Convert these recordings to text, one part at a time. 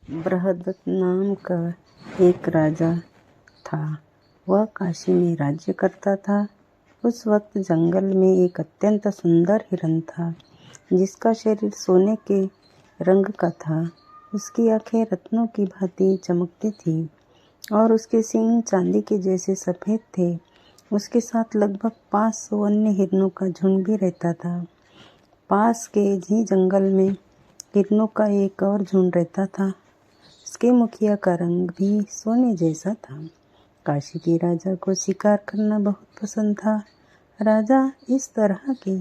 बृहदत्त नाम का एक राजा था। वह काशी में राज्य करता था। उस वक्त जंगल में एक अत्यंत सुंदर हिरण था, जिसका शरीर सोने के रंग का था। उसकी आंखें रत्नों की भांति चमकती थी और उसके सींग चांदी के जैसे सफ़ेद थे। उसके साथ लगभग 500 अन्य हिरणों का झुंड भी रहता था। पास के ही जंगल में हिरणों का एक और झुंड रहता था। उसके मुखिया का रंग भी सोने जैसा था। काशी के राजा को शिकार करना बहुत पसंद था। राजा इस तरह के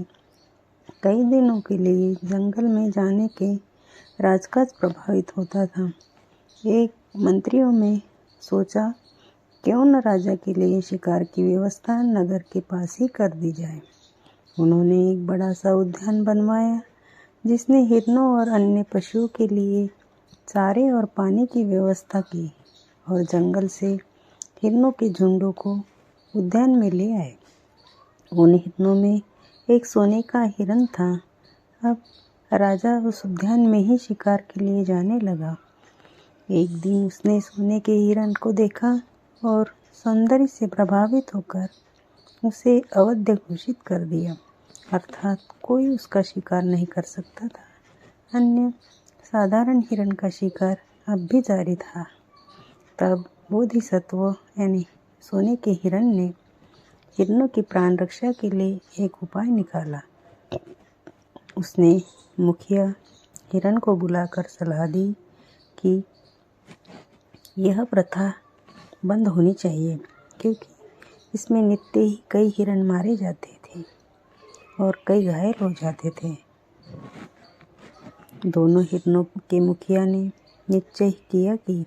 कई दिनों के लिए जंगल में जाने के राजकाज प्रभावित होता था। एक मंत्रियों में सोचा, क्यों न राजा के लिए शिकार की व्यवस्था नगर के पास ही कर दी जाए। उन्होंने एक बड़ा सा उद्यान बनवाया, जिसने हिरणों और अन्य पशुओं के लिए चारे और पानी की व्यवस्था की और जंगल से हिरणों के झुंडों को उद्यान में ले आए। उन हिरणों में एक सोने का हिरण था। अब राजा उस उद्यान में ही शिकार के लिए जाने लगा। एक दिन उसने सोने के हिरण को देखा और सौंदर्य से प्रभावित होकर उसे अवध्य घोषित कर दिया, अर्थात कोई उसका शिकार नहीं कर सकता था। अन्य साधारण हिरण का शिकार अब भी जारी था। तब बोधिसत्व यानी सोने के हिरण ने हिरणों की प्राण रक्षा के लिए एक उपाय निकाला। उसने मुखिया हिरण को बुलाकर सलाह दी कि यह प्रथा बंद होनी चाहिए, क्योंकि इसमें नित्य ही कई हिरण मारे जाते थे और कई घायल हो जाते थे। दोनों हिरणों के मुखिया ने निश्चय किया कि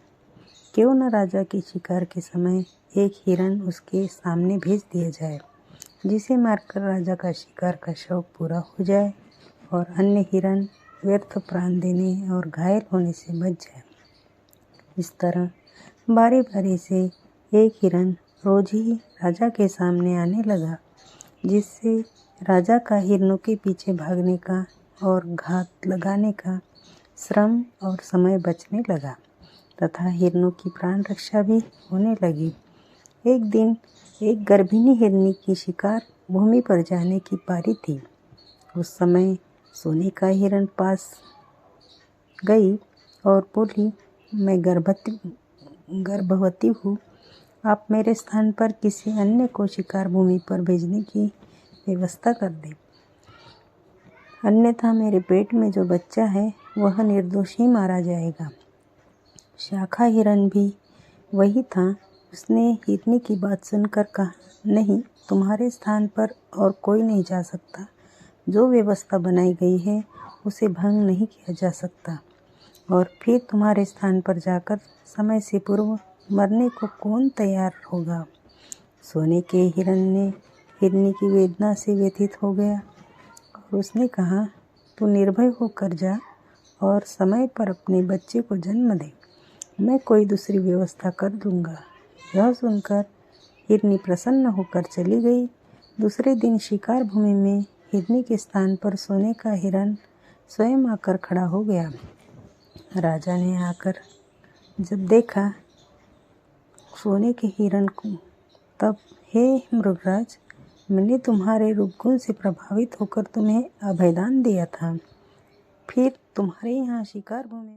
क्यों न राजा के शिकार के समय एक हिरण उसके सामने भेज दिया जाए, जिसे मारकर राजा का शिकार का शौक पूरा हो जाए और अन्य हिरण व्यर्थ प्राण देने और घायल होने से बच जाए। इस तरह बारी बारी से एक हिरण रोज ही राजा के सामने आने लगा, जिससे राजा का हिरणों के पीछे भागने का और घात लगाने का श्रम और समय बचने लगा तथा हिरणों की प्राण रक्षा भी होने लगी। एक दिन एक गर्भिणी हिरनी की शिकार भूमि पर जाने की पारी थी। उस समय सोने का हिरण पास गई और बोली, मैं गर्भवती हूँ। आप मेरे स्थान पर किसी अन्य को शिकार भूमि पर भेजने की व्यवस्था कर दें, अन्यथा मेरे पेट में जो बच्चा है वह निर्दोष ही मारा जाएगा। शाखा हिरण भी वही था। उसने हिरनी की बात सुनकर कहा, नहीं, तुम्हारे स्थान पर और कोई नहीं जा सकता। जो व्यवस्था बनाई गई है उसे भंग नहीं किया जा सकता। और फिर तुम्हारे स्थान पर जाकर समय से पूर्व मरने को कौन तैयार होगा। सोने के हिरण ने हिरनी की वेदना से व्यथित हो गया और उसने कहा, तू निर्भय होकर जा और समय पर अपने बच्चे को जन्म दे। मैं कोई दूसरी व्यवस्था कर दूंगा। यह सुनकर हिरनी प्रसन्न होकर चली गई। दूसरे दिन शिकार भूमि में हिरनी के स्थान पर सोने का हिरण स्वयं आकर खड़ा हो गया। राजा ने आकर जब देखा सोने के हिरण को, तब, हे मृगराज, मैंने तुम्हारे रूपगुण से प्रभावित होकर तुम्हें अभयदान दिया था। फिर तुम्हारे यहाँ शिकार भूमि